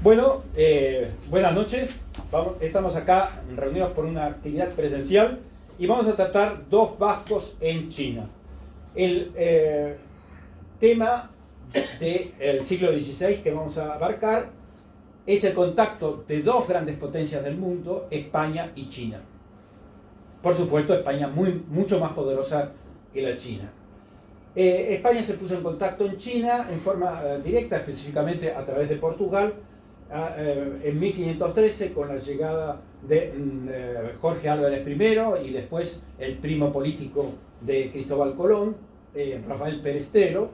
Bueno, buenas noches. Estamos acá reunidos por una actividad presencial y vamos a tratar dos vascos en China. El tema del siglo XVI que vamos a abarcar es el contacto de dos grandes potencias del mundo, España y China. Por supuesto, España mucho más poderosa que la China. España se puso en contacto en China en forma directa, específicamente a través de Portugal, en 1513 con la llegada de Jorge Álvarez I y después el primo político de Cristóbal Colón, Rafael Perestrelo.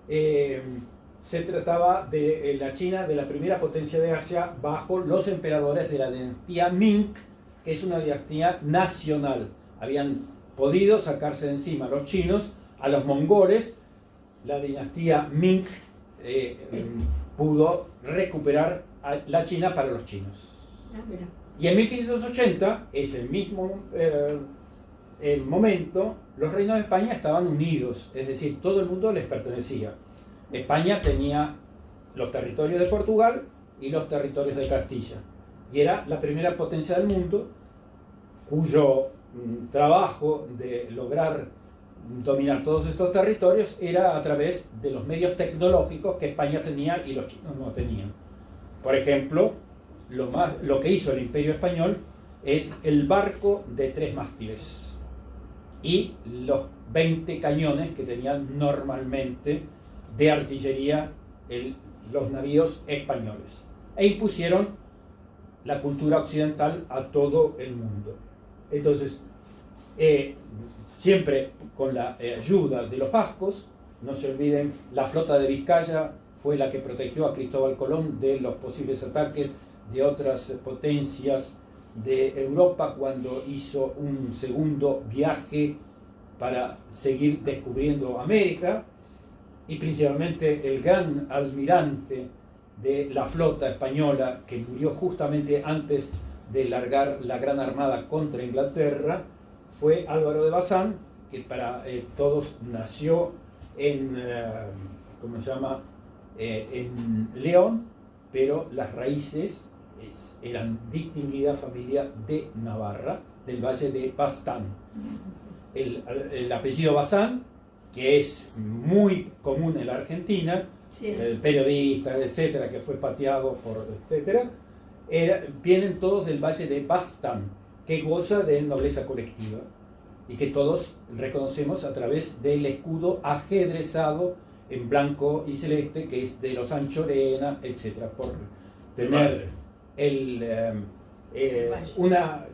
Se trataba de la China, de la primera potencia de Asia bajo los emperadores de la dinastía Ming, que es una dinastía nacional. Habían podido sacarse de encima los chinos a los mongoles. La dinastía Ming pudo recuperar a la China para los chinos. Y en 1580, es el mismo el momento, los reinos de España estaban unidos, es decir, todo el mundo les pertenecía. España tenía los territorios de Portugal y los territorios de Castilla, y era la primera potencia del mundo, cuyo trabajo de lograr dominar todos estos territorios era a través de los medios tecnológicos que España tenía y los chinos no tenían. Por ejemplo, lo que hizo el Imperio Español es el barco de 3 mástiles y los 20 cañones que tenían normalmente de artillería los navíos españoles, e impusieron la cultura occidental a todo el mundo. Entonces, siempre con la ayuda de los vascos. No se olviden, la flota de Vizcaya fue la que protegió a Cristóbal Colón de los posibles ataques de otras potencias de Europa cuando hizo un segundo viaje para seguir descubriendo América, y principalmente el gran almirante de la flota española que murió justamente antes de largar la Gran Armada contra Inglaterra fue Álvaro de Bazán, que para todos nació en, ¿cómo se llama? En León, pero las raíces eran distinguida familia de Navarra, del Valle de Baztán. El apellido Bazán, que es muy común en la Argentina, sí, periodista, etcétera, que fue pateado por etcétera, vienen todos del Valle de Baztán, que goza de nobleza colectiva y que todos reconocemos a través del escudo ajedrezado en blanco y celeste, que es de los Anchorena, etcétera, por tener una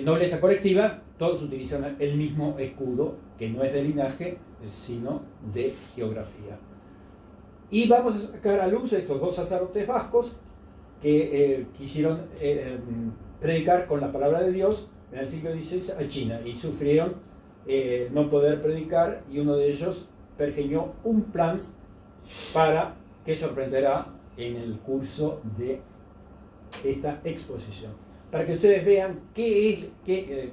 nobleza colectiva. Todos utilizan el mismo escudo, que no es de linaje, sino de geografía. Y vamos a sacar a luz estos dos sacerdotes vascos que quisieron predicar con la palabra de Dios en el siglo XVI a China, y sufrieron no poder predicar, y uno de ellos pergeñó un plan para que sorprenderá en el curso de esta exposición. Para que ustedes vean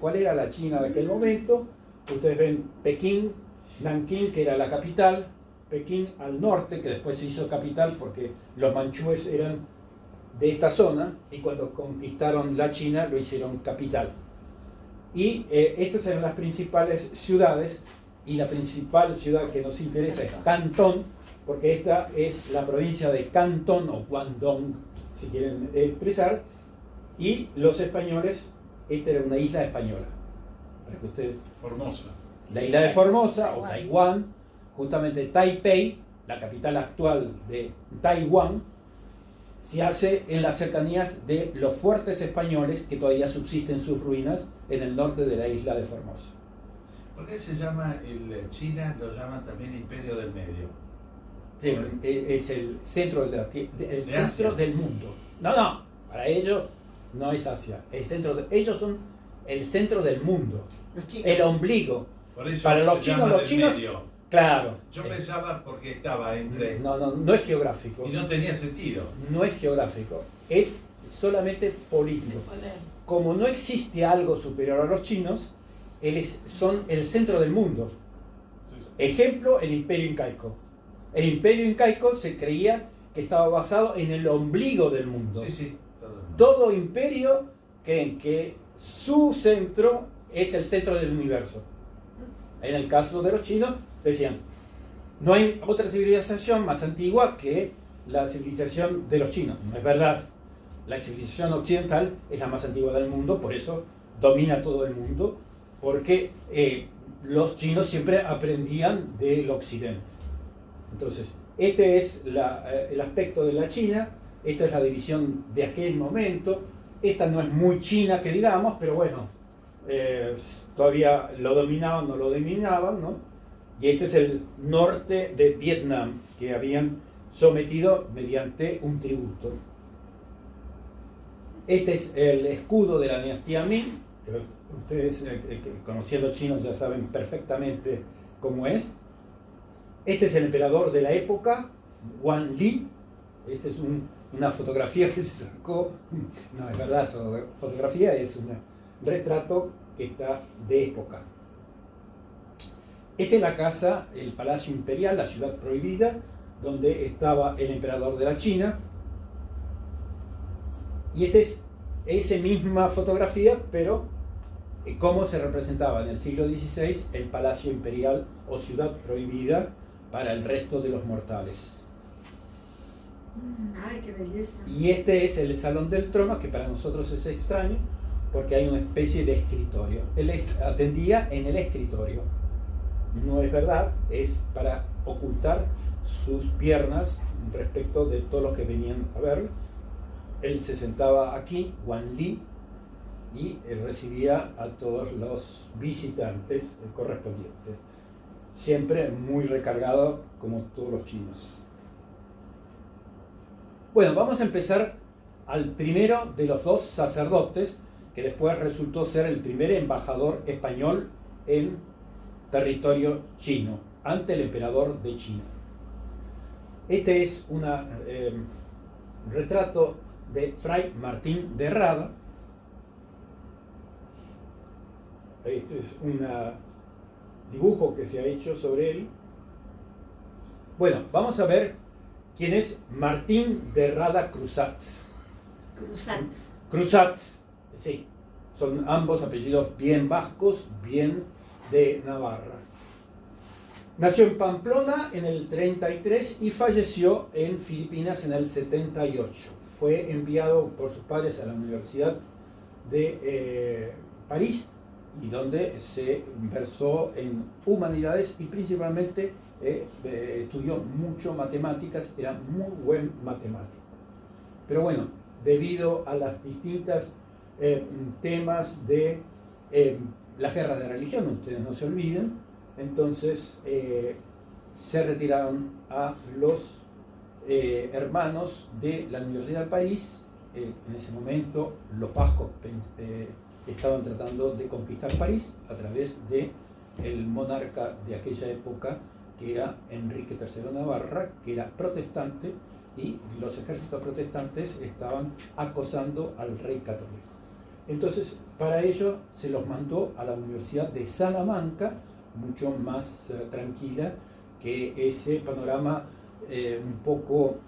cuál era la China de aquel momento. Ustedes ven Pekín, Nankín, que era la capital, Pekín al norte, que después se hizo capital porque los manchúes eran de esta zona, y cuando conquistaron la China lo hicieron capital. Y estas eran las principales ciudades, y la principal ciudad que nos interesa es Cantón, porque esta es la provincia de Cantón, o Guangdong, si quieren expresar, y los españoles, esta era una isla española. Para que ustedes... Formosa. La isla de Formosa, o Taiwán, justamente Taipei, la capital actual de Taiwán, se hace en las cercanías de los fuertes españoles que todavía subsisten sus ruinas en el norte de la isla de Formosa. ¿Por qué se llama China? Lo llaman también Imperio del Medio. Sí, es el centro, centro del mundo. No, para ellos no es Asia. Ellos son el centro del mundo, el ombligo. Por eso para los chinos, medio. Claro. Yo pensaba porque estaba entre... No es geográfico. Y no tenía sentido. No es geográfico, es solamente político. Como no existe algo superior a los chinos, son el centro del mundo. Ejemplo, el Imperio Incaico. El Imperio Incaico se creía que estaba basado en el ombligo del mundo. Sí, sí. Todo imperio creen que su centro es el centro del universo. En el caso de los chinos, decían, no hay otra civilización más antigua que la civilización de los chinos. No es verdad. La civilización occidental es la más antigua del mundo, por eso domina todo el mundo, porque los chinos siempre aprendían del occidente. Entonces, este es el aspecto de la China, esta es la división de aquel momento. Esta no es muy china que digamos, pero bueno, todavía lo dominaban, no lo dominaban, ¿no? Y este es el norte de Vietnam, que habían sometido mediante un tributo. Este es el escudo de la dinastía Ming, que ustedes conociendo chinos ya saben perfectamente cómo es. Este es el emperador de la época, Wan Li. Esta es una fotografía que se sacó, no es verdad, fotografía es un retrato que está de época. Esta es la casa, el Palacio Imperial, la ciudad prohibida, donde estaba el emperador de la China. Y esta es esa misma fotografía, pero cómo se representaba en el siglo XVI el Palacio Imperial o ciudad prohibida para el resto de los mortales. ¡Ay, qué belleza! Y este es el Salón del Trono, que para nosotros es extraño, porque hay una especie de escritorio. Él atendía en el escritorio. No es verdad, es para ocultar sus piernas respecto de todos los que venían a verlo. Él se sentaba aquí, Wan Li, y recibía a todos los visitantes correspondientes. Siempre muy recargado, como todos los chinos. Bueno, vamos a empezar al primero de los dos sacerdotes, que después resultó ser el primer embajador español en territorio chino, ante el emperador de China. Este es un retrato de Fray Martín de Rada. Este es un dibujo que se ha hecho sobre él. Bueno, vamos a ver quién es Martín de Rada Cruzat. Cruzat, sí. Son ambos apellidos bien vascos, bien de Navarra. Nació en Pamplona en el 33 y falleció en Filipinas en el 78. Fue enviado por sus padres a la Universidad de París, y donde se versó en humanidades y principalmente estudió mucho matemáticas, era muy buen matemático. Pero bueno, debido a las distintas temas de las guerras de religión, ustedes no se olviden, entonces se retiraron a los hermanos de la Universidad de París. En ese momento los vascos estaban tratando de conquistar París a través del monarca de aquella época, que era Enrique III de Navarra, que era protestante, y los ejércitos protestantes estaban acosando al rey católico. Entonces, para ello se los mandó a la Universidad de Salamanca, mucho más tranquila que ese panorama un poco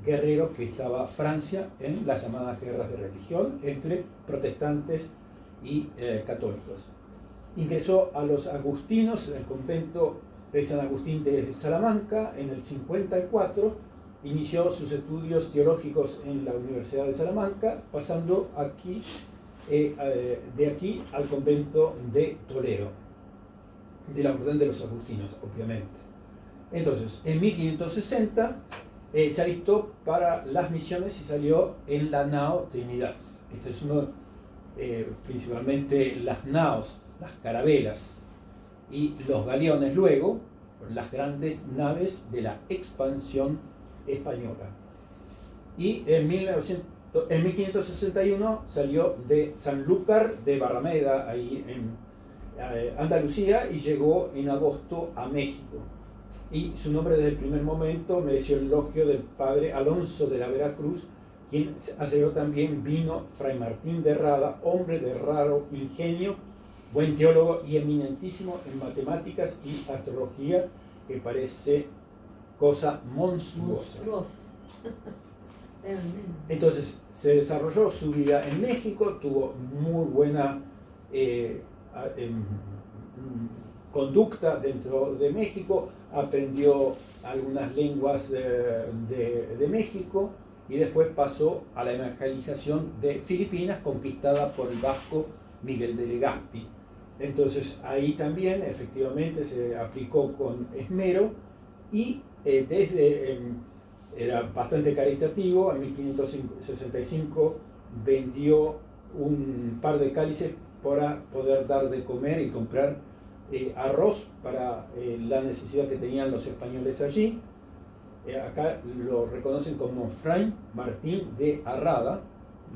guerrero que estaba Francia en las llamadas guerras de religión entre protestantes y católicos. Ingresó a los agustinos en el convento de San Agustín de Salamanca en el 54, inició sus estudios teológicos en la Universidad de Salamanca, pasando de aquí al convento de Toledo, de la Orden de los Agustinos, obviamente. Entonces, en 1560 se alistó para las misiones y salió en la nao Trinidad. Este es uno, principalmente las naos, las carabelas y los galeones, luego las grandes naves de la expansión española. Y en 1561 salió de Sanlúcar de Barrameda, ahí en Andalucía, y llegó en agosto a México. Y su nombre desde el primer momento mereció el elogio del padre Alonso de la Veracruz, quien aseguró también vino Fray Martín de Rada, hombre de raro ingenio, buen teólogo y eminentísimo en matemáticas y astrología, que parece cosa monstruosa. Entonces se desarrolló su vida en México, tuvo muy buena conducta dentro de México, aprendió algunas lenguas de México y después pasó a la evangelización de Filipinas, conquistada por el vasco Miguel de Legazpi. Entonces ahí también efectivamente se aplicó con esmero y era bastante caritativo. En 1565 vendió un par de cálices para poder dar de comer y comprar arroz para la necesidad que tenían los españoles allí. Acá lo reconocen como Fray Martín de Arrada.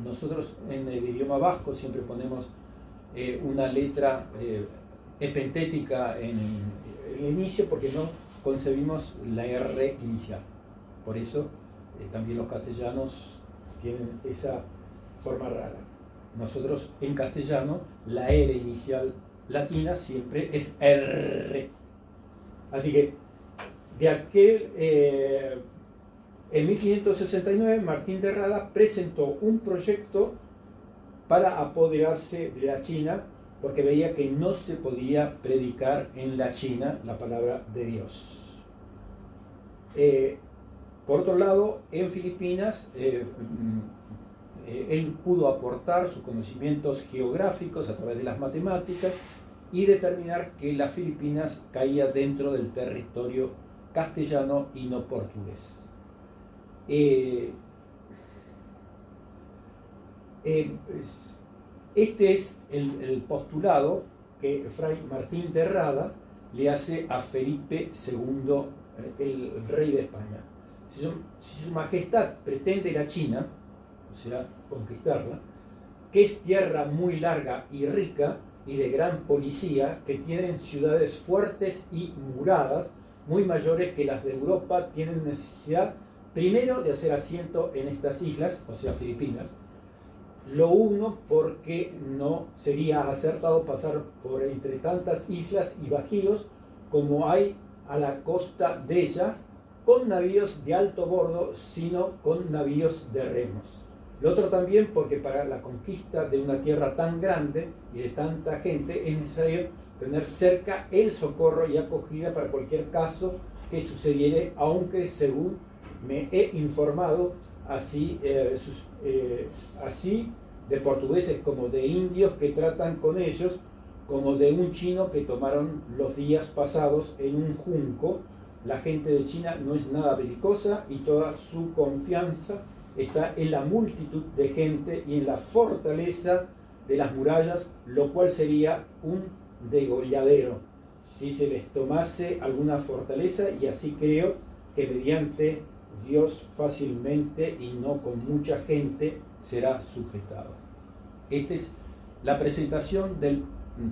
Nosotros en el idioma vasco siempre ponemos una letra epentética en el inicio porque no concebimos la R inicial. Por eso también los castellanos tienen esa forma rara. Nosotros en castellano la R inicial latina siempre es R. Así que de aquel, en 1569 Martín de Rada presentó un proyecto para apoderarse de la China porque veía que no se podía predicar en la China la palabra de Dios. Por otro lado, en Filipinas, él pudo aportar sus conocimientos geográficos a través de las matemáticas y determinar que las Filipinas caía dentro del territorio castellano y no portugués. Este es el postulado que Fray Martín de Rada le hace a Felipe II, el rey de España. Si su majestad pretende la China, o sea, conquistarla, que es tierra muy larga y rica y de gran policía, que tienen ciudades fuertes y muradas, muy mayores que las de Europa, tienen necesidad primero de hacer asiento en estas islas, o sea, Filipinas. Lo uno, porque no sería acertado pasar por entre tantas islas y bajíos como hay a la costa de ella, con navíos de alto bordo, sino con navíos de remos. Lo otro también porque para la conquista de una tierra tan grande y de tanta gente es necesario tener cerca el socorro y acogida para cualquier caso que sucediere, aunque según me he informado, así de portugueses como de indios que tratan con ellos, como de un chino que tomaron los días pasados en un junco. La gente de China no es nada belicosa y toda su confianza está en la multitud de gente y en la fortaleza de las murallas, lo cual sería un degolladero si se les tomase alguna fortaleza, y así creo que mediante Dios fácilmente y no con mucha gente será sujetado. Esta es la presentación del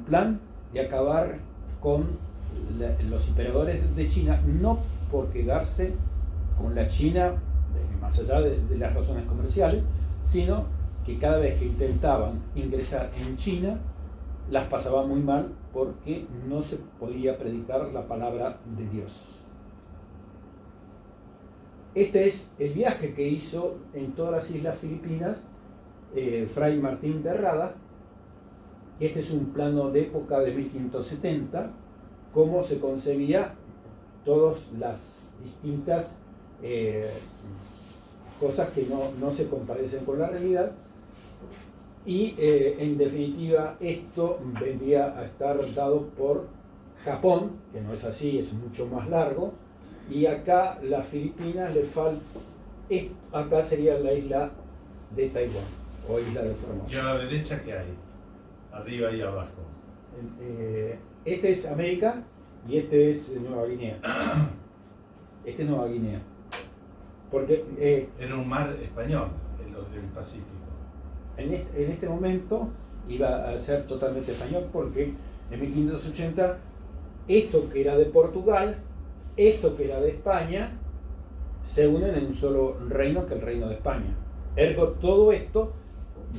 plan de acabar con los emperadores de China, no por quedarse con la China más allá de las razones comerciales, sino que cada vez que intentaban ingresar en China las pasaban muy mal porque no se podía predicar la palabra de Dios. Este es el viaje que hizo en todas las islas filipinas Fray Martín de Rada. Este es un plano de época de 1570, cómo se concebía todas las distintas cosas que no se compadecen con la realidad. Y en definitiva esto vendría a estar dado por Japón, que no es así, es mucho más largo, y acá las Filipinas le falta, acá sería la isla de Taiwán o isla de Formosa. ¿Y a la derecha qué hay? Arriba y abajo. Este es América y este es Nueva Guinea. Este es Nueva Guinea. Porque era un mar español, el Pacífico. En este momento iba a ser totalmente español, porque en 1580 esto que era de Portugal, esto que era de España, se unen en un solo reino, que es el reino de España. Ergo, todo esto,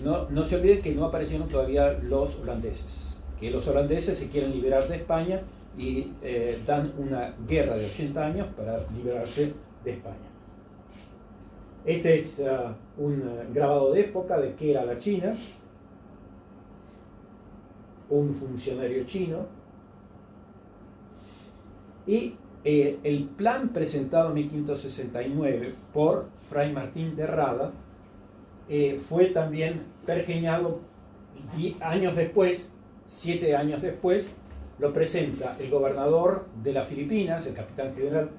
no se olviden que no aparecieron todavía los holandeses, que los holandeses se quieren liberar de España y dan una guerra de 80 años para liberarse de España. Este es un grabado de época de qué era la China, un funcionario chino, y el plan presentado en 1569 por Fray Martín de Rada fue también pergeñado y años después, 7 años después, lo presenta el gobernador de las Filipinas, el capitán general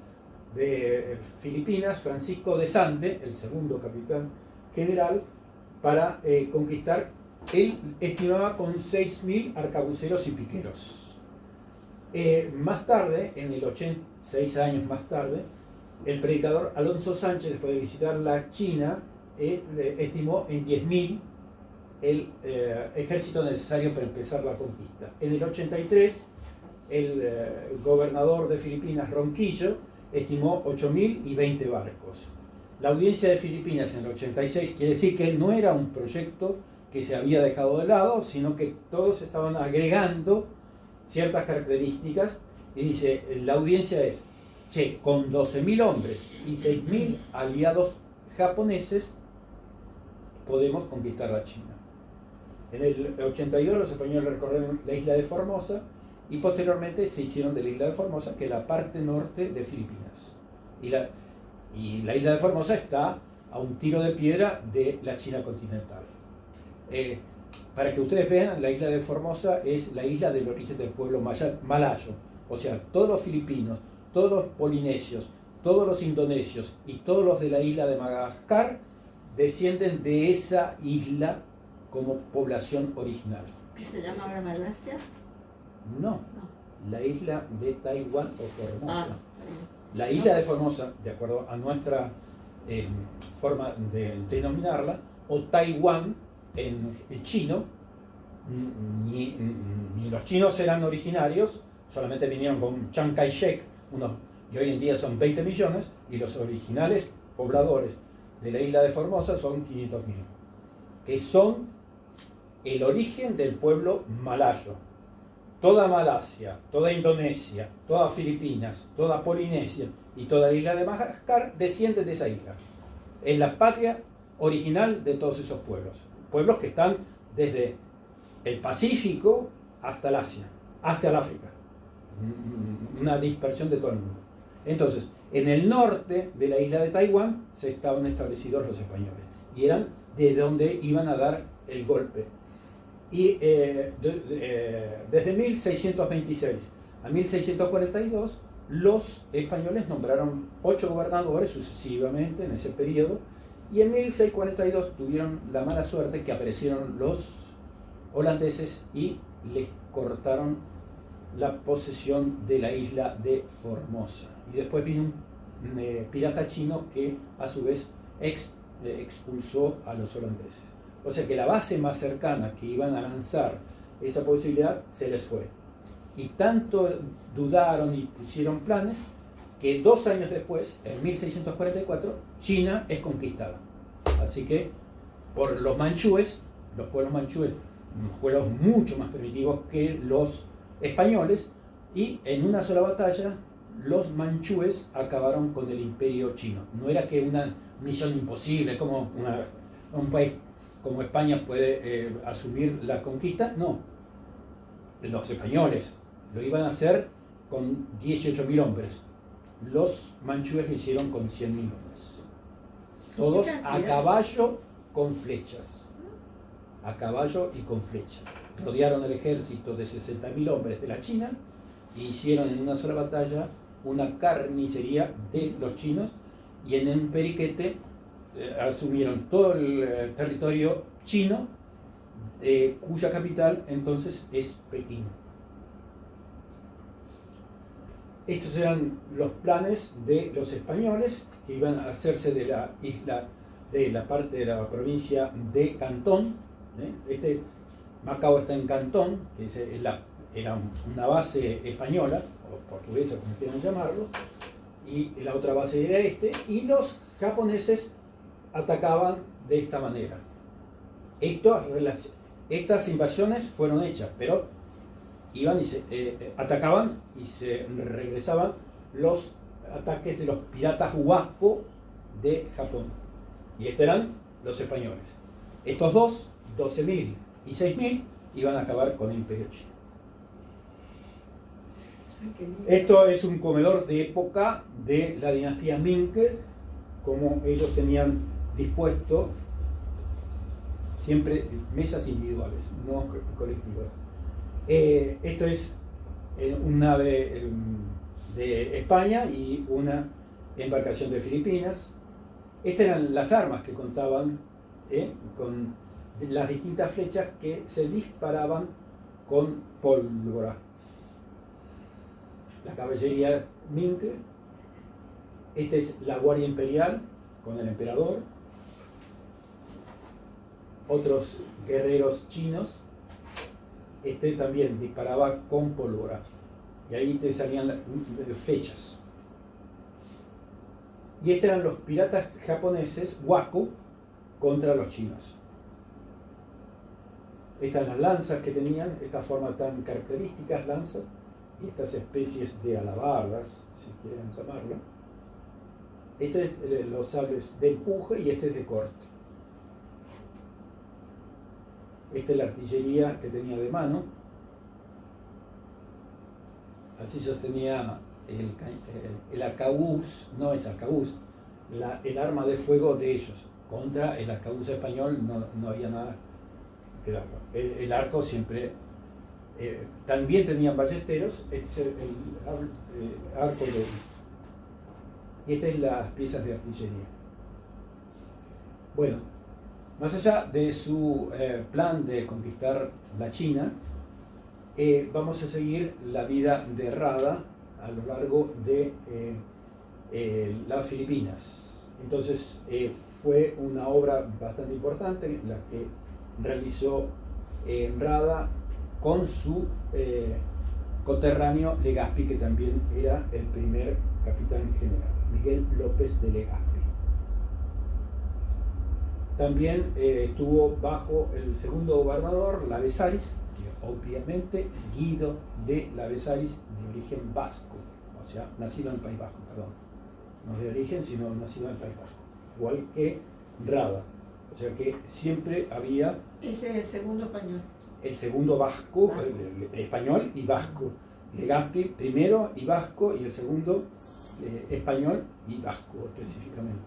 de Filipinas, Francisco de Sande, el segundo capitán general, para conquistar. Él estimaba con 6.000 arcabuceros y piqueros. Más tarde, 6 años más tarde, el predicador Alonso Sánchez, después de visitar la China, estimó en 10.000 el ejército necesario para empezar la conquista. En el 83, el gobernador de Filipinas, Ronquillo, estimó 8.000 y 20 barcos. La audiencia de Filipinas en el 86 quiere decir que no era un proyecto que se había dejado de lado, sino que todos estaban agregando ciertas características, y dice, la audiencia es, che, con 12.000 hombres y 6.000 aliados japoneses podemos conquistar la China. En el 82 los españoles recorrieron la isla de Formosa y posteriormente se hicieron de la isla de Formosa, que es la parte norte de Filipinas. Y la isla de Formosa está a un tiro de piedra de la China continental. Para que ustedes vean, la isla de Formosa es la isla del origen del pueblo malayo. O sea, todos los filipinos, todos los polinesios, todos los indonesios y todos los de la isla de Madagascar descienden de esa isla como población original. ¿Qué se llama ahora Malasia? No, la isla de Taiwán o Formosa. La isla No. de Formosa, de acuerdo a nuestra forma de denominarla, o Taiwán en chino, ni los chinos eran originarios, solamente vinieron con Chiang Kai-shek, y hoy en día son 20 millones, y los originales pobladores de la isla de Formosa son 500.000, que son el origen del pueblo malayo. Toda Malasia, toda Indonesia, toda Filipinas, toda Polinesia y toda la isla de Madagascar descienden de esa isla. Es la patria original de todos esos pueblos. Pueblos que están desde el Pacífico hasta el Asia, hasta el África. Una dispersión de todo el mundo. Entonces, en el norte de la isla de Taiwán se estaban establecidos los españoles y eran de donde iban a dar el golpe. Y desde 1626 a 1642 los españoles nombraron 8 gobernadores sucesivamente en ese periodo, y en 1642 tuvieron la mala suerte que aparecieron los holandeses y les cortaron la posesión de la isla de Formosa. Y después vino un pirata chino que a su vez expulsó a los holandeses. O sea que la base más cercana que iban a lanzar esa posibilidad se les fue. Y tanto dudaron y pusieron planes que 2 años después, en 1644, China es conquistada. Así que por los manchúes, los pueblos manchúes, pueblos mucho más primitivos que los españoles, y en una sola batalla los manchúes acabaron con el imperio chino. No era que una misión imposible, como un país como España puede asumir la conquista, no. Los españoles lo iban a hacer con 18.000 hombres. Los manchúes lo hicieron con 100.000 hombres. Todos a caballo con flechas. A caballo y con flechas. Rodearon el ejército de 60.000 hombres de la China y hicieron en una sola batalla una carnicería de los chinos, y en un periquete asumieron todo el territorio chino, cuya capital entonces es Pekín. Estos eran los planes de los españoles, que iban a hacerse de la isla, de la parte de la provincia de Cantón. Macao está en Cantón, que era una base española, o portuguesa, como quieran llamarlo, y la otra base era y los japoneses atacaban de esta manera. Estas invasiones fueron hechas, pero iban y atacaban y se regresaban los ataques de los piratas huasco de Japón. Y estos eran los españoles. Estos dos, 12.000 y 6.000, iban a acabar con el Imperio Chino. Ay, qué lindo. Esto es un comedor de época de la dinastía Ming, como ellos tenían dispuesto siempre mesas individuales, no colectivas. Esto es un nave de España y una embarcación de Filipinas. Estas eran las armas que contaban con las distintas flechas que se disparaban con pólvora. La caballería Ming. Esta es la Guardia Imperial con el emperador. Otros guerreros chinos. Este también disparaba con pólvora. Y ahí te salían flechas. Y estos eran los piratas japoneses, Waku, contra los chinos. Estas las lanzas que tenían, esta forma tan características, lanzas, y estas especies de alabardas, si quieren llamarlo. Este es los sables de empuje y este es de corte. Esta es la artillería que tenía de mano. Así sostenía el arcabuz, no es arcabuz, el arma de fuego de ellos. Contra el arcabuz español no había nada que darlo. El arco siempre... también tenían ballesteros. Este es el arco de... Y estas es las piezas de artillería. Bueno, más allá de su plan de conquistar la China, vamos a seguir la vida de Rada a lo largo de las Filipinas. Entonces fue una obra bastante importante la que realizó Rada con su coterráneo Legazpi, que también era el primer capitán general, Miguel López de Legazpi. También estuvo bajo el segundo gobernador, Labezaris, que obviamente Guido de Labezaris, de origen vasco, o sea, nacido en el País Vasco, perdón. No de origen, sino nacido en el País Vasco, igual que Rada. O sea que siempre había... Ese es el segundo español. El segundo vasco, español y vasco. Legazpi primero y vasco, y el segundo español y vasco específicamente.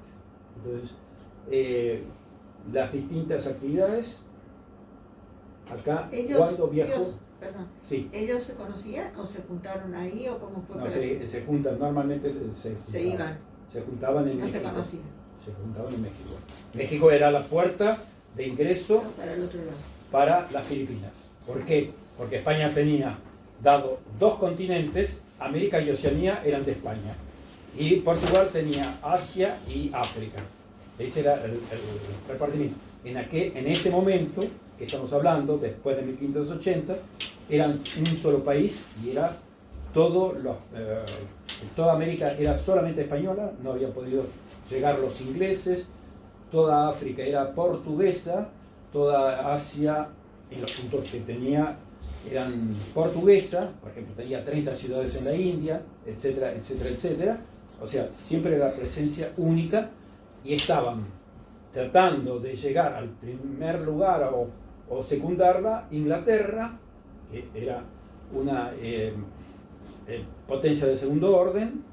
Entonces, las distintas actividades. Acá, cuando viajó... Sí. ¿Ellos se conocían o se juntaron ahí o cómo fue? No, se juntan, normalmente se iban. Se juntaban en No México. se conocían. Se juntaban en México. México era la puerta de ingreso para el otro lado, para las Filipinas. ¿Por qué? Porque España tenía dado dos continentes, América y Oceanía eran de España. Y Portugal tenía Asia y África. Ese era el repartimiento. En este momento que estamos hablando, después de 1580, eran un solo país y era toda América era solamente española, no habían podido llegar los ingleses, toda África era portuguesa, toda Asia, en los puntos que tenía, eran portuguesa, por ejemplo, tenía 30 ciudades en la India, etcétera, etcétera, etcétera. O sea, siempre era presencia única y estaban tratando de llegar al primer lugar o secundarla Inglaterra, que era una potencia de segundo orden.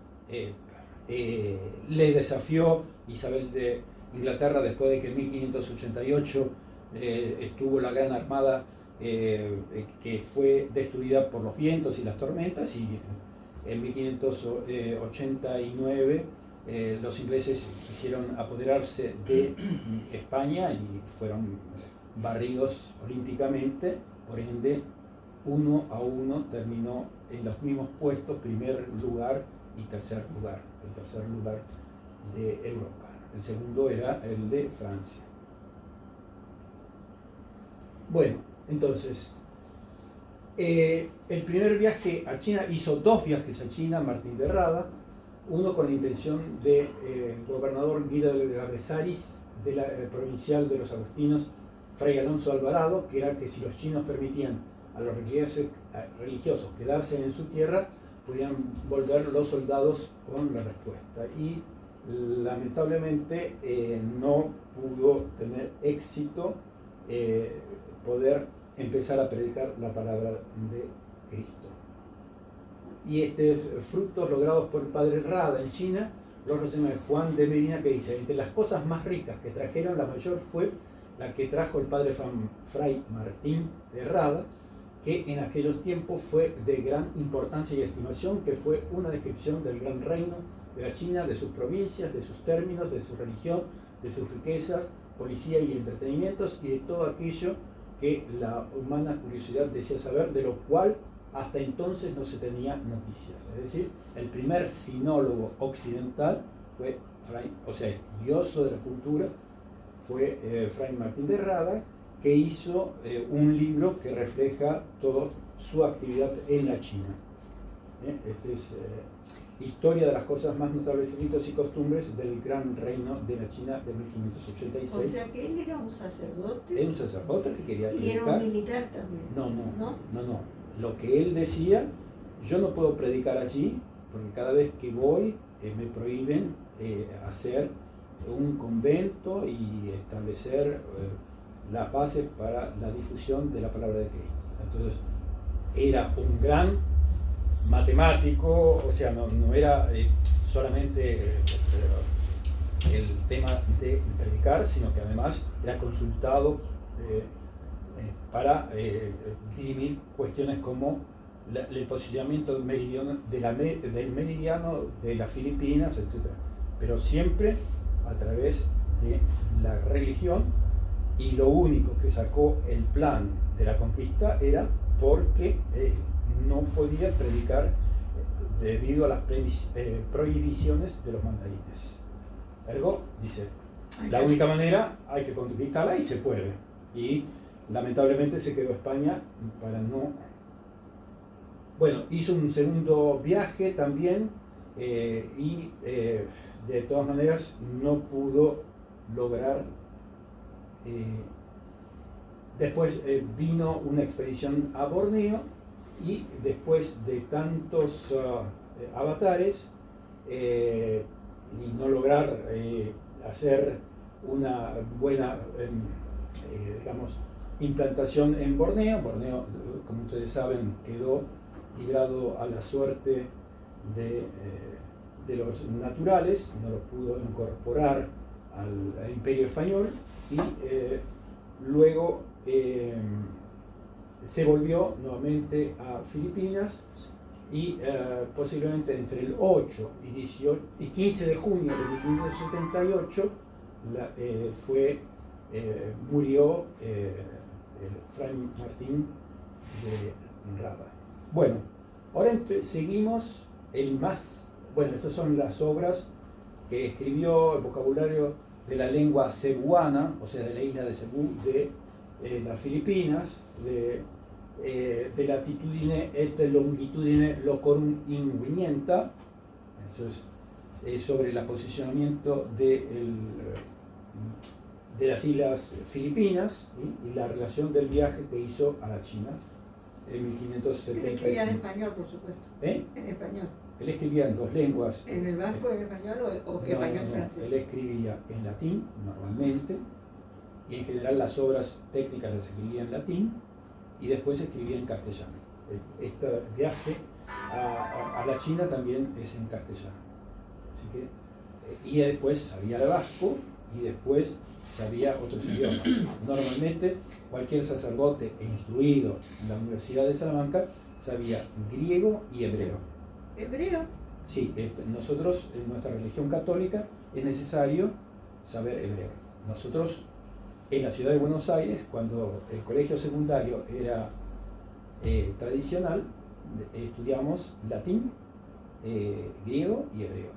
Le desafió Isabel de Inglaterra después de que en 1588 estuvo la Gran Armada que fue destruida por los vientos y las tormentas, y en 1589 los ingleses quisieron apoderarse de España y fueron barridos olímpicamente. Por ende, 1-1 terminó en los mismos puestos, primer lugar y tercer lugar. El tercer lugar de Europa. El segundo era el de Francia. Bueno, entonces, el primer viaje a China, hizo dos viajes a China Martín de Rada, uno con la intención de gobernador Guido de Labezaris, de la provincial de los agustinos, Fray Alonso Alvarado, que era que si los chinos permitían a los religiosos quedarse en su tierra, podían volver los soldados con la respuesta. Y lamentablemente no pudo tener éxito poder empezar a predicar la palabra de Cristo. Y frutos logrados por el padre Rada en China, los resume Juan de Medina, que dice: entre las cosas más ricas que trajeron, la mayor fue la que trajo el padre Fray Martín de Rada, que en aquellos tiempos fue de gran importancia y estimación, que fue una descripción del gran reino de la China, de sus provincias, de sus términos, de su religión, de sus riquezas, policía y entretenimientos, y de todo aquello que la humana curiosidad desea saber, de lo cual hasta entonces no se tenía noticias. Es decir, el primer sinólogo occidental fue estudioso de la cultura, fue Fray Martín de Rada, que hizo un libro que refleja toda su actividad en la China. Este es Historia de las cosas más notables, ritos y costumbres del gran reino de la China de 1586. O sea que él era un sacerdote. Era un sacerdote que quería Y predicar. era un militar también. No. Lo que él decía, yo no puedo predicar allí, porque cada vez que voy me prohíben hacer un convento y establecer las bases para la difusión de la palabra de Cristo. Entonces, era un gran matemático, o sea, no era solamente el tema de predicar, sino que además era consultado para dirimir cuestiones como el posicionamiento del meridiano de las Filipinas, etc. Pero siempre a través de la religión, y lo único que sacó el plan de la conquista era porque no podía predicar debido a las prohibiciones de los mandarines. Ergo, dice, la única manera hay que conquistarla y se puede. Y lamentablemente se quedó España para no... Bueno, hizo un segundo viaje también y de todas maneras no pudo lograr... después vino una expedición a Borneo y después de tantos avatares y no lograr hacer una buena implantación en Borneo, como ustedes saben, quedó librado a la suerte de los naturales, no lo pudo incorporar al Imperio Español, y luego se volvió nuevamente a Filipinas, y posiblemente entre el 8 y 15 de junio de 1578 murió Fray Martín de Rada. Bueno, ahora seguimos estas son las obras que escribió, el vocabulario de la lengua cebuana, o sea, de la isla de Cebú, de las Filipinas, de latitudine et longitudine locorum invenienta. Eso es sobre el posicionamiento de las islas Filipinas, ¿sí? Y la relación del viaje que hizo a la China en 1575. Él escribía en español, por supuesto. En español. Él escribía en dos lenguas. ¿En el banco en español o español-francés? Él escribía en latín normalmente, y en general las obras técnicas las escribía en latín, y después escribía en castellano. Este viaje a la China también es en castellano. Así que, y después sabía el vasco, y después sabía otros idiomas. Normalmente cualquier sacerdote instruido en la Universidad de Salamanca sabía griego y hebreo. ¿Hebreo? Sí, nosotros en nuestra religión católica es necesario saber hebreo. Nosotros en la ciudad de Buenos Aires, cuando el colegio secundario era tradicional, estudiamos latín, griego y hebreo.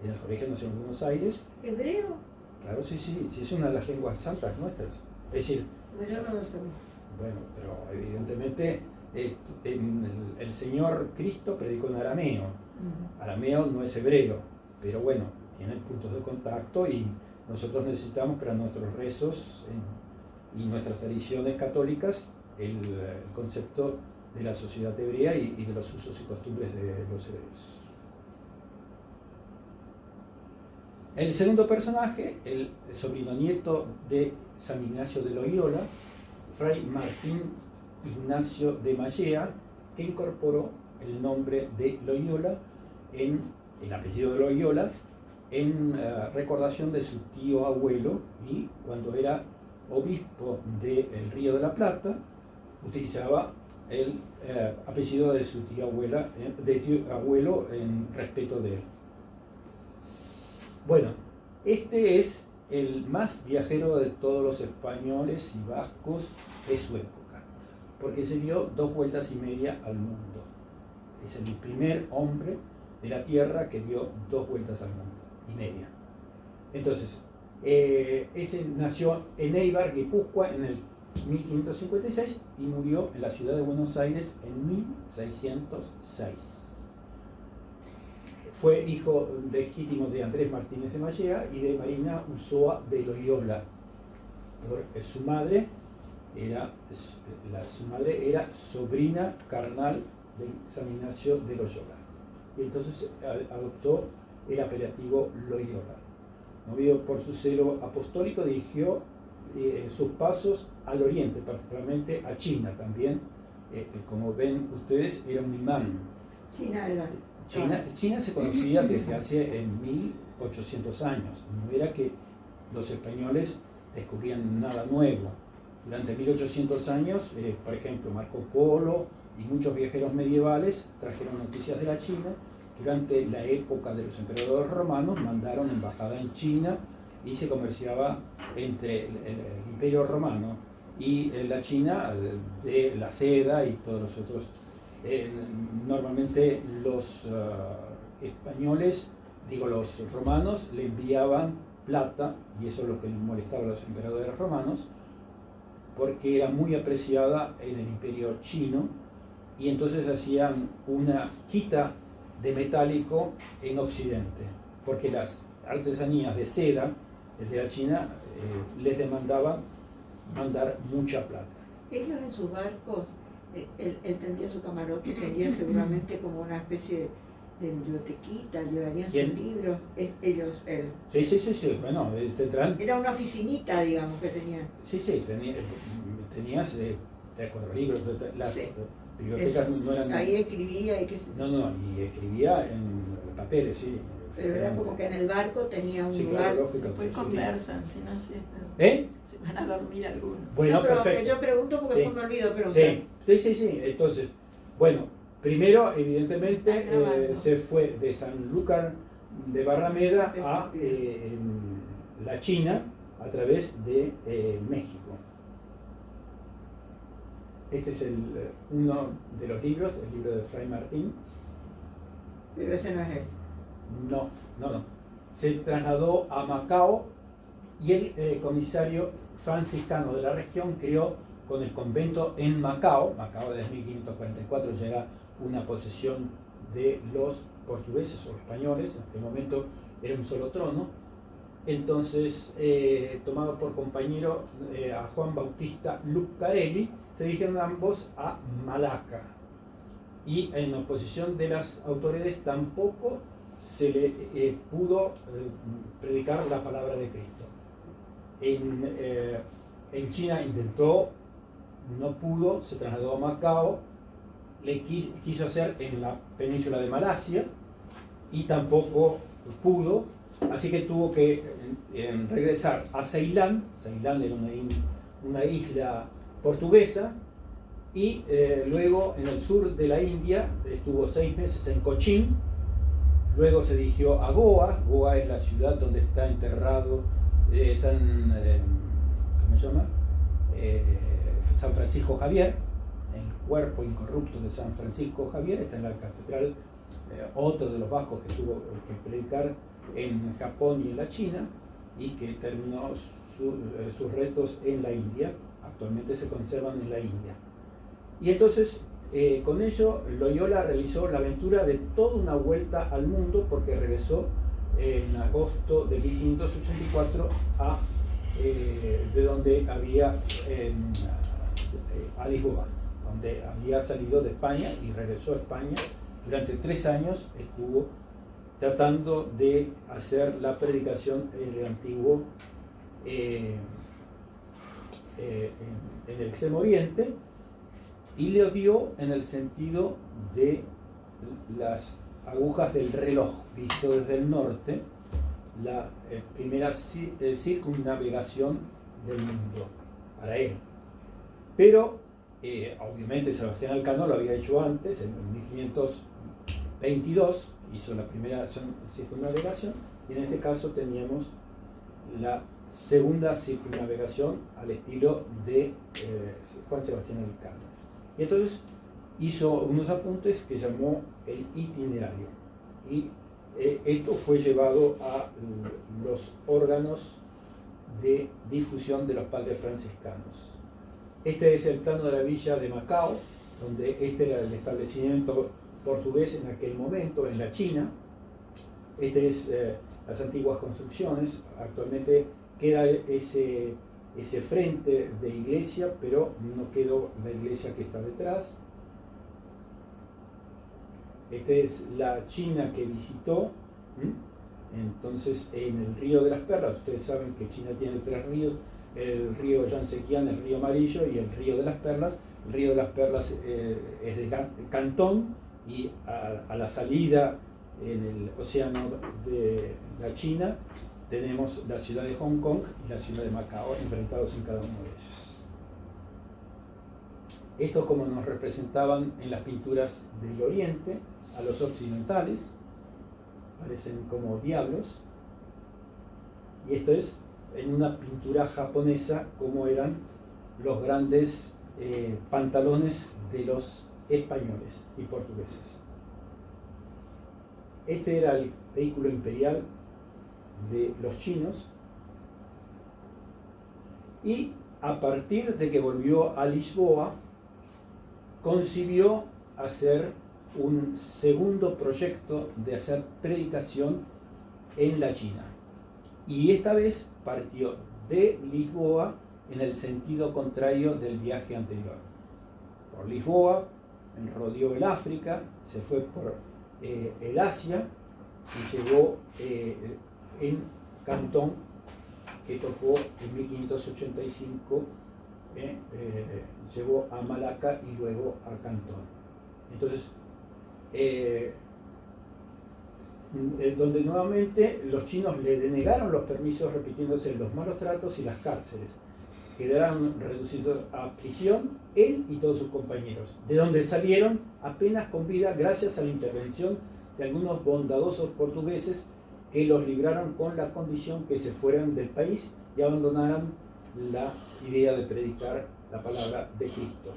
En el Colegio Nacional de Buenos Aires. ¿Hebreo? Claro, sí, es una de las lenguas santas nuestras. Es decir, pues yo no lo sabía. Bueno, pero evidentemente el Señor Cristo predicó en arameo. Arameo no es hebreo, pero bueno, tienen puntos de contacto, y nosotros necesitamos para nuestros rezos y nuestras tradiciones católicas el concepto de la sociedad hebrea y de los usos y costumbres de los hebreos. El segundo personaje, el sobrino nieto de San Ignacio de Loyola, Fray Martín Ignacio de Mallea, que incorporó el nombre de Loyola en el apellido de Loyola en recordación de su tío abuelo, y cuando era obispo del Río de la Plata utilizaba el apellido de su tía abuela, de tío abuelo, en respeto de él. Bueno, este es el más viajero de todos los españoles y vascos de su época, porque se dio 2 vueltas y media al mundo. Es el primer hombre de la Tierra que dio 2 vueltas al mundo y media. Entonces, ese nació en Eibar, Guipúzcoa, en el 1556 y murió en la ciudad de Buenos Aires en 1606. Fue hijo legítimo de Andrés Martínez de Mallea y de Marina Usoa de Loyola. Su madre era sobrina carnal de San Ignacio de Loyola. Y entonces adoptó el apelativo Loyola. Movido por su celo apostólico, dirigió sus pasos al oriente, particularmente a China también. Como ven ustedes, era un imán. China se conocía desde hace 1800 años. No era que los españoles descubrían nada nuevo. Durante 1800 años, por ejemplo, Marco Polo y muchos viajeros medievales trajeron noticias de la China. Durante la época de los emperadores romanos mandaron embajada en China y se comerciaba entre el Imperio Romano y la China de la seda y todos los otros. Normalmente los españoles, los romanos, le enviaban plata, y eso es lo que molestaba a los emperadores romanos, porque era muy apreciada en el Imperio chino, y entonces hacían una quita de metálico en Occidente, porque las artesanías de seda de la China les demandaban mandar mucha plata. Ellos en sus barcos, él tendría su camarote, tendría seguramente como una especie de bibliotequita, llevarían sus libros, ellos, él. Sí, bueno, era una oficinita, digamos, que tenían. Sí, tenías 3, 4 libros, las bibliotecas no eran... Ahí escribía y qué sé yo. No, y escribía en papeles, sí. Pero era como que en el barco tenía un lugar. Claro, después conversan, si no se van a dormir algunos. Bueno, no, pero perfecto. yo pregunto porque después me olvido preguntar. Sí. Entonces, bueno, primero, evidentemente, se fue de Sanlúcar de Barrameda a la China a través de México. Este es uno de los libros, el libro de Fray Martín. Pero ese no es él. No. Se trasladó a Macao y el comisario franciscano de la región creó con el convento en Macao desde 1544 ya era una posesión de los portugueses o españoles, en aquel momento era un solo trono. Entonces, tomado por compañero a Juan Bautista Lucarelli, se dirigieron ambos a Malaca. Y en oposición de las autoridades tampoco se le pudo predicar la palabra de Cristo. En China intentó, no pudo, se trasladó a Macao, le quiso hacer en la península de Malasia y tampoco pudo, así que tuvo que regresar a Ceilán. Ceilán era una isla portuguesa, y luego en el sur de la India estuvo 6 meses en Cochín. Luego se dirigió a Goa. Goa es la ciudad donde está enterrado San Francisco Javier. El cuerpo incorrupto de San Francisco Javier está en la catedral. Otro de los vascos que tuvo que predicar en Japón y en la China, y que terminó sus restos en la India. Actualmente se conservan en la India. Y entonces, con ello, Loyola realizó la aventura de toda una vuelta al mundo, porque regresó en agosto de 1584 de donde había a Lisboa, donde había salido de España y regresó a España. Durante 3 años estuvo tratando de hacer la predicación en el antiguo, en el Extremo Oriente, y le dio en el sentido de las agujas del reloj, visto desde el norte, la primera circunnavegación del mundo para él. Pero obviamente Sebastián Elcano lo había hecho antes, en 1522 hizo la primera circunnavegación, y en este caso teníamos la segunda circunnavegación al estilo de Juan Sebastián Elcano. Y entonces hizo unos apuntes que llamó el itinerario, y esto fue llevado a los órganos de difusión de los padres franciscanos. Este es el plano de la villa de Macao, donde este era el establecimiento portugués en aquel momento, en la China. Este es las antiguas construcciones. Actualmente queda ese frente de iglesia, pero no quedó la iglesia que está detrás. Esta es la China que visitó. Entonces, en el río de las Perlas, ustedes saben que China tiene 3 ríos: el río Yangtze-Kiang, el río Amarillo y el río de las Perlas. El río de las Perlas es de Cantón, y a la salida en el océano de la China tenemos la ciudad de Hong Kong y la ciudad de Macao enfrentados en cada uno de ellos. Esto como nos representaban en las pinturas del Oriente a los occidentales, parecen como diablos, y esto es en una pintura japonesa como eran los grandes pantalones de los españoles y portugueses. Este era el vehículo imperial de los chinos, y a partir de que volvió a Lisboa concibió hacer un segundo proyecto de hacer predicación en la China, y esta vez partió de Lisboa en el sentido contrario del viaje anterior. Por Lisboa rodeó el África, se fue por el Asia y llegó en Cantón, que tocó en 1585, llegó a Malaca y luego a Cantón. Entonces, donde nuevamente los chinos le denegaron los permisos, repitiéndose los malos tratos y las cárceles. Quedaron reducidos a prisión él y todos sus compañeros, de donde salieron apenas con vida gracias a la intervención de algunos bondadosos portugueses que los libraron con la condición que se fueran del país y abandonaran la idea de predicar la palabra de Cristo.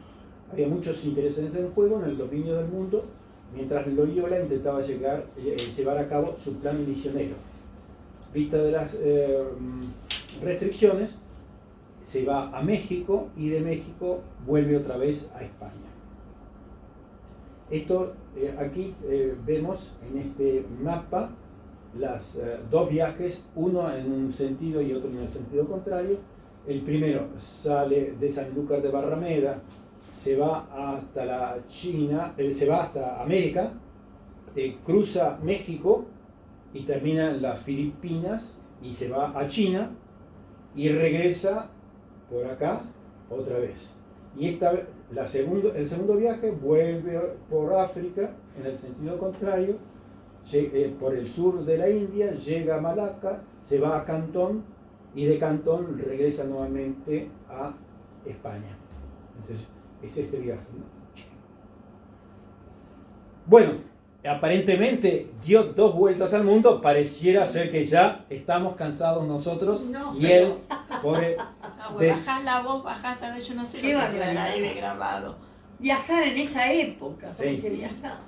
Había muchos intereses en juego en el dominio del mundo, mientras Loyola intentaba llevar a cabo su plan misionero. Vista de las restricciones, se va a México, y de México vuelve otra vez a España. Esto aquí vemos en este mapa los 2 viajes, uno en un sentido y otro en el sentido contrario. El primero sale de Sanlúcar de Barrameda, se va hasta la China, se va hasta América, cruza México y termina en las Filipinas y se va a China y regresa por acá otra vez. Y el segundo viaje vuelve por África en el sentido contrario, por el sur de la India, llega a Malaca, se va a Cantón y de Cantón regresa nuevamente a España. Entonces, es este viaje, ¿no? Bueno, aparentemente dio 2 vueltas al mundo. Pareciera ser que ya estamos cansados nosotros, no, y él, pobre, bajás la voz, bajás, a ver, yo no sé Qué lo que quedará barbaridad. ahí grabado. Viajar en esa época, Sí. ¿cómo se viajaba?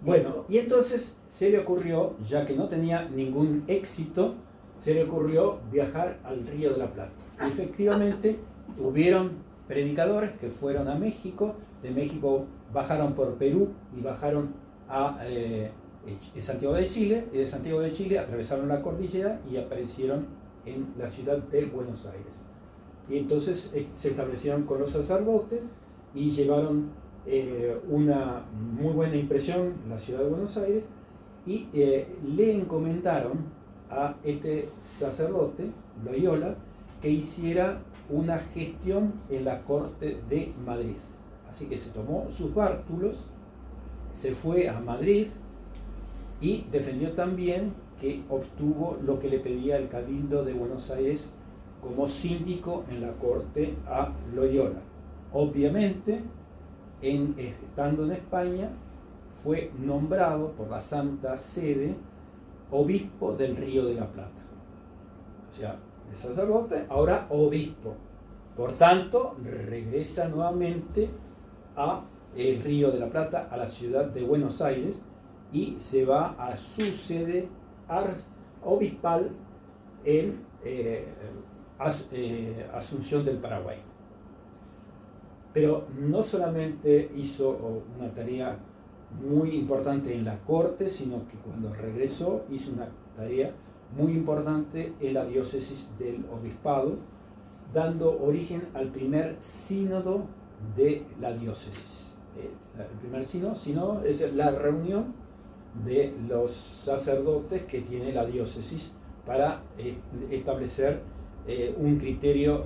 bueno, y entonces se le ocurrió, ya que no tenía ningún éxito, se le ocurrió viajar al Río de la Plata. Y efectivamente hubieron predicadores que fueron a México, de México bajaron por Perú y bajaron a Santiago de Chile, y de Santiago de Chile atravesaron la cordillera y aparecieron en la ciudad de Buenos Aires. Y entonces se establecieron con los sacerdotes y llevaron una muy buena impresión en la ciudad de Buenos Aires, y le encomendaron a este sacerdote, Loyola, que hiciera una gestión en la corte de Madrid. Así que se tomó sus bártulos, se fue a Madrid y defendió también que obtuvo lo que le pedía el Cabildo de Buenos Aires como síndico en la corte a Loyola. Obviamente, estando en España, fue nombrado por la Santa Sede obispo del Río de la Plata. O sea, el sacerdote, ahora obispo. Por tanto, regresa nuevamente a el Río de la Plata, a la ciudad de Buenos Aires, y se va a su sede obispal en Asunción del Paraguay. Pero no solamente hizo una tarea muy importante en la corte, sino que cuando regresó hizo una tarea muy importante en la diócesis del obispado, dando origen al primer sínodo de la diócesis. El primer sínodo es la reunión de los sacerdotes que tiene la diócesis para establecer un criterio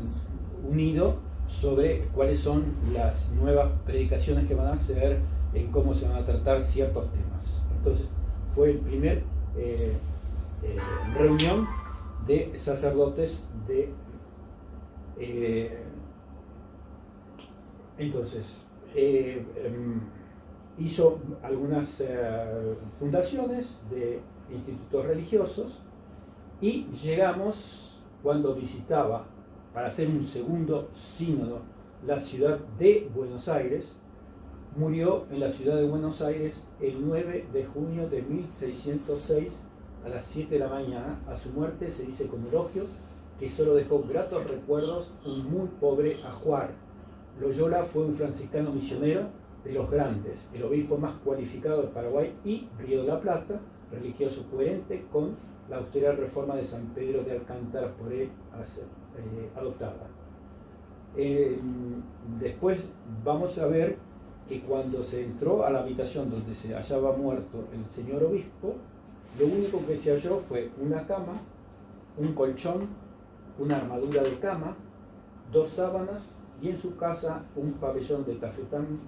unido sobre cuáles son las nuevas predicaciones que van a hacer, en cómo se van a tratar ciertos temas. Entonces, fue el primer reunión de sacerdotes de... entonces, hizo algunas fundaciones de institutos religiosos y llegamos, cuando visitaba para hacer un segundo sínodo la ciudad de Buenos Aires, murió en la ciudad de Buenos Aires el 9 de junio de 1606 a las 7 de la mañana. A su muerte se dice con elogio que solo dejó gratos recuerdos un muy pobre ajuar. Loyola fue un franciscano misionero de los grandes, el obispo más cualificado de Paraguay y Río de la Plata, religioso coherente con la austera reforma de San Pedro de Alcántara por él adoptada. Después vamos a ver que cuando se entró a la habitación donde se hallaba muerto el señor obispo, lo único que se halló fue una cama, un colchón, una armadura de cama, 2 sábanas y en su casa un pabellón de tafetán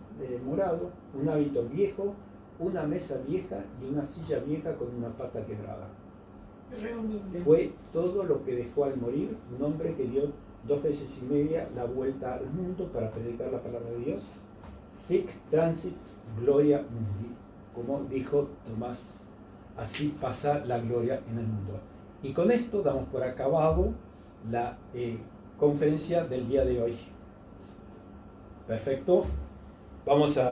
morado, un hábito viejo, una mesa vieja y una silla vieja con una pata quebrada. Fue todo lo que dejó al morir un hombre que dio 2 veces y media la vuelta al mundo para predicar la palabra de Dios. Sic transit gloria mundi, como dijo Tomás, así pasa la gloria en el mundo. Y con esto damos por acabado la conferencia del día de hoy. Perfecto. Vamos a